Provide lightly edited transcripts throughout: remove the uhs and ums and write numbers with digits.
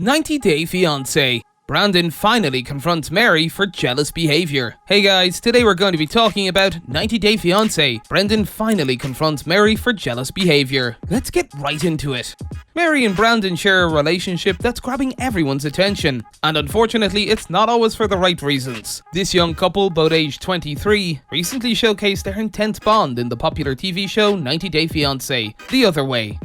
90-Day Fiancé. Brandan finally confronts Mary for jealous behavior. Hey guys, today we're going to be talking about 90-Day Fiancé. Brandan finally confronts Mary for jealous behavior. Let's get right into it. Mary and Brandan share a relationship that's grabbing everyone's attention, and unfortunately it's not always for the right reasons. This young couple, both aged 23, recently showcased their intense bond in the popular TV show 90-Day Fiancé, The Other Way.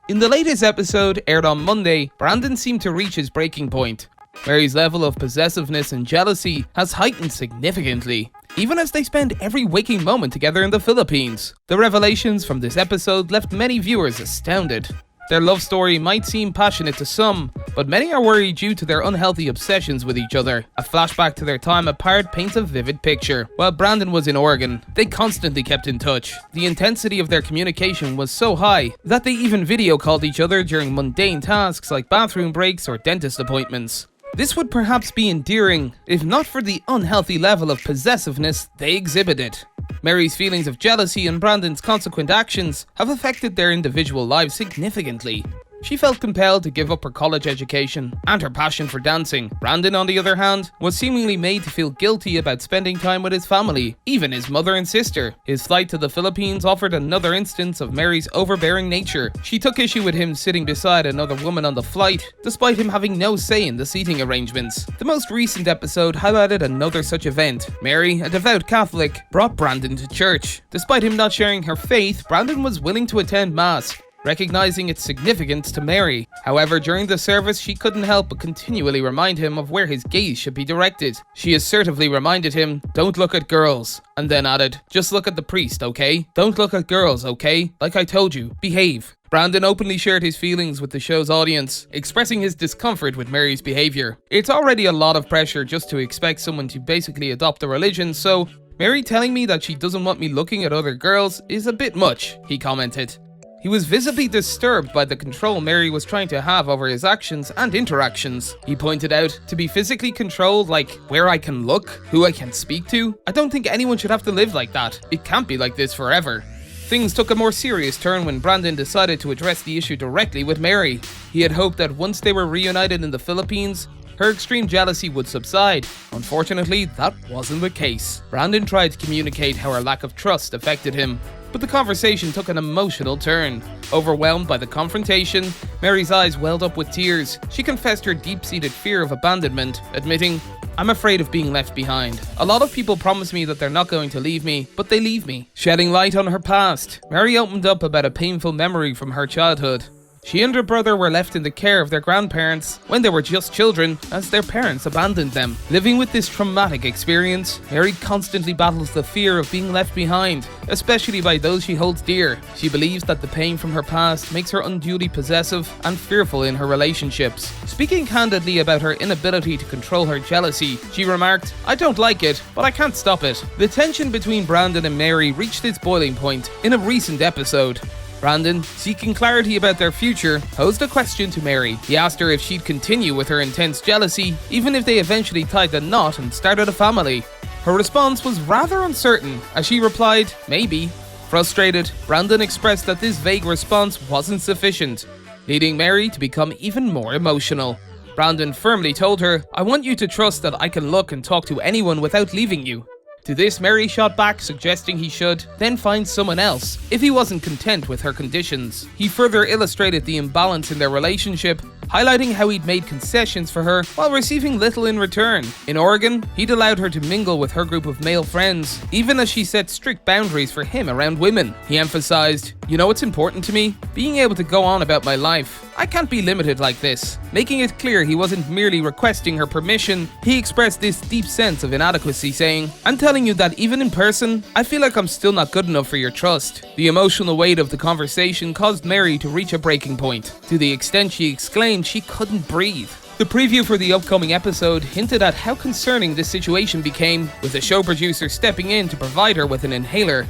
In the latest episode, aired on Monday, Brandan seemed to reach his breaking point. Mary's level of possessiveness and jealousy has heightened significantly, even as they spend every waking moment together in the Philippines. The revelations from this episode left many viewers astounded. Their love story might seem passionate to some, but many are worried due to their unhealthy obsessions with each other. A flashback to their time apart paints a vivid picture. While Brandan was in Oregon, they constantly kept in touch. The intensity of their communication was so high that they even video called each other during mundane tasks like bathroom breaks or dentist appointments. This would perhaps be endearing, if not for the unhealthy level of possessiveness they exhibited. Mary's feelings of jealousy and Brandan's consequent actions have affected their individual lives significantly. She felt compelled to give up her college education and her passion for dancing. Brandan, on the other hand, was seemingly made to feel guilty about spending time with his family, even his mother and sister. His flight to the Philippines offered another instance of Mary's overbearing nature. She took issue with him sitting beside another woman on the flight, despite him having no say in the seating arrangements. The most recent episode highlighted another such event. Mary, a devout Catholic, brought Brandan to church. Despite him not sharing her faith, Brandan was willing to attend Mass, recognizing its significance to Mary. However, during the service, she couldn't help but continually remind him of where his gaze should be directed. She assertively reminded him, "Don't look at girls," and then added, "Just look at the priest, okay? Don't look at girls, okay? Like I told you, behave." Brandan openly shared his feelings with the show's audience, expressing his discomfort with Mary's behavior. "It's already a lot of pressure just to expect someone to basically adopt a religion, so Mary telling me that she doesn't want me looking at other girls is a bit much," he commented. He was visibly disturbed by the control Mary was trying to have over his actions and interactions. He pointed out, to be physically controlled, like where I can look, who I can speak to, I don't think anyone should have to live like that. It can't be like this forever. Things took a more serious turn when Brandan decided to address the issue directly with Mary. He had hoped that once they were reunited in the Philippines, her extreme jealousy would subside. Unfortunately, that wasn't the case. Brandan tried to communicate how her lack of trust affected him, but the conversation took an emotional turn. Overwhelmed by the confrontation, Mary's eyes welled up with tears. She confessed her deep-seated fear of abandonment, admitting, "I'm afraid of being left behind. A lot of people promise me that they're not going to leave me, but they leave me." Shedding light on her past, Mary opened up about a painful memory from her childhood. She and her brother were left in the care of their grandparents when they were just children, as their parents abandoned them. Living with this traumatic experience, Mary constantly battles the fear of being left behind, especially by those she holds dear. She believes that the pain from her past makes her unduly possessive and fearful in her relationships. Speaking candidly about her inability to control her jealousy, she remarked, "I don't like it, but I can't stop it." The tension between Brandan and Mary reached its boiling point in a recent episode. Brandan, seeking clarity about their future, posed a question to Mary. He asked her if she'd continue with her intense jealousy, even if they eventually tied the knot and started a family. Her response was rather uncertain, as she replied, "Maybe." Frustrated, Brandan expressed that this vague response wasn't sufficient, leading Mary to become even more emotional. Brandan firmly told her, "I want you to trust that I can look and talk to anyone without leaving you." To this, Mary shot back, suggesting he should then find someone else if he wasn't content with her conditions. He further illustrated the imbalance in their relationship, highlighting how he'd made concessions for her while receiving little in return. In Oregon, he'd allowed her to mingle with her group of male friends, even as she set strict boundaries for him around women. He emphasized, "You know what's important to me? Being able to go on about my life. I can't be limited like this." Making it clear he wasn't merely requesting her permission, he expressed this deep sense of inadequacy, saying, "I'm telling you that even in person, I feel like I'm still not good enough for your trust." The emotional weight of the conversation caused Mary to reach a breaking point, to the extent she exclaimed she couldn't breathe. The preview for the upcoming episode hinted at how concerning this situation became, with the show producer stepping in to provide her with an inhaler.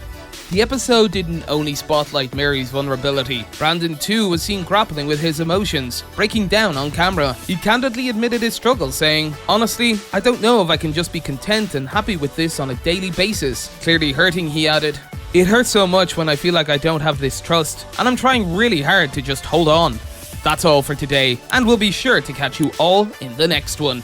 The episode didn't only spotlight Mary's vulnerability. Brandan too was seen grappling with his emotions, breaking down on camera. He candidly admitted his struggles, saying, "Honestly, I don't know if I can just be content and happy with this on a daily basis." Clearly hurting, he added, "It hurts so much when I feel like I don't have this trust, and I'm trying really hard to just hold on." That's all for today, and we'll be sure to catch you all in the next one.